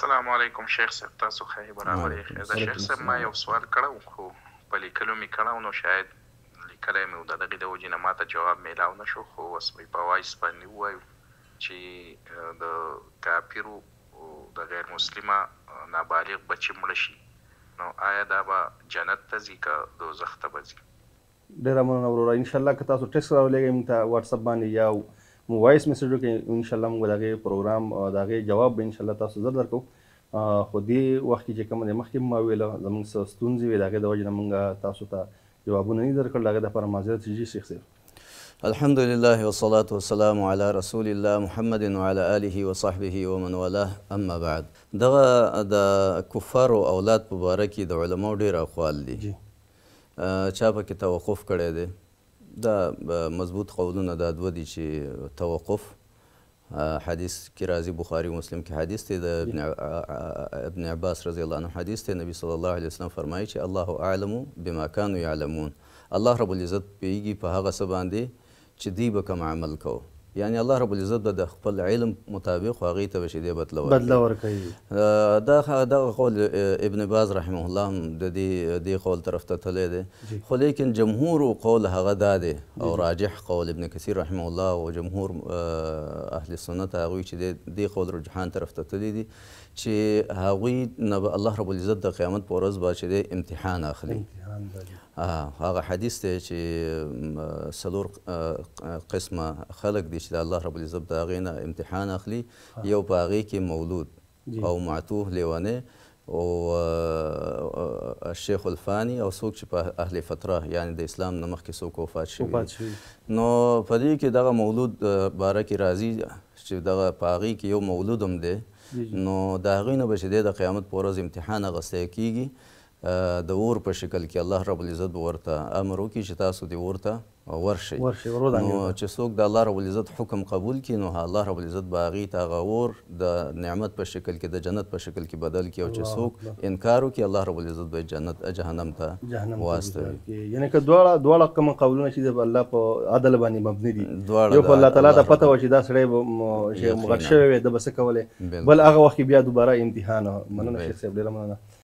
السلام علیکم شیخ صاحب، تاسو ښه برابر یې. د شیخ صاحب ما یو سوال کړی خو په لیکلو مې کړی نو شاید لیکلی مې و د دغې د وجې نه ما ته جواب میلاو نه شو، خو اوس به په وایس باندې ووایو چې د کافرو د غیر مسلمه نابالغ بچي مړه شي نو آیا دا به جنت ته ځي که دوزخ ته به ځي؟ ډېره مننه وروره. انشاءالله که تاسو ټیکسټ راولېږئ موږ ته واتساپ باندې یا مو وایس میسج وکړئ، انشاءالله موږ د هغې پروګرام د هغې جواب به انشاءالله تاسو زر درکوو. خو دې وخت کې چې کومه دی مخکې ما ویله زموږ څه ستونزې وې د هغې د وجې نه موږ تاسو ته جوابونه نه دي درکړل. د هغې دپاره معذرت جي شیخ صاحب. الحمد لله والصلاة والسلام على رسول الله محمد وعلى آله وصحبه ومن والاه اما بعد. دغه د کفارو اولاد په باره کې د علماو ډېر اقوال دي. چا پکې توقف کړی دی. دا مضبوط قولونه دا دوه دي چې توقف حدیث کې راځي، بخاري و مسلم کې حدیث دی، د ابن عباس رضی الله عنه حدیث دی. نبی صلی الله علیه وسلم فرمایي چې الله اعلم بما كانوا يعلمون. الله رب العزت پوهیږي په هغه څه باندې چې دوی به کوم عمل کوو. یعنی الله رب العزت به د خپل علم مطابق هغوی ته به چې دی بدله ورکوي. دغه قول ابن باز رحمه الله هم د دې قول طرف ته تللی دی، خو لیکن جمهور قول هغه دا دی او راجح قول ابن کثیر رحمه الله او جمهور اهل سنت هغوی چې دې قول رجحان طرف ته تللی دي چې هغوی نه به الله رب العزت د قیامت په ورځ به چې دی امتحان اخلي. هغه حدیث دی چې څلور قسمه خلق دي چې د الله رب العزت د هغې نه امتحان اخلي. یو په هغې کې مولود او معتوه لیونی او الشیخ الفانی او څوک چې په اهل فتره یعنی د اسلام نه مخکې څوک وفات شوي. نو په دې کې دغه مولود باره کې راځي چې دغه په هغې کې یو مولود هم دی، نو د هغوی نه به چې دی د قیامت په ورځ امتحان اخیستی کېږي د اور په شکل کې. الله رب العزت به ورته امر وکړي چې تاسو دې اور ته ورشئ. نو چې څوک د الله رب العزت حکم قبول کړي نو الله رب العزت به هغې ته هغه اور د نعمت په شکل کې د جنت په شکل کې بدل کړي، او چې څوک انکار وکړي الله رب العزت به جهنم ته واستوي. یعنې که دواړه کوم قولونه چې د الله په عدل باندې مبني دي، یو په الله تعالی ته پته وه چې دا سړی به غټ شوی وی ده به څه کولی، بل هغه وخت کې بیا دوباره امتحان. مننه شیخ صاحب، ډېره مننه.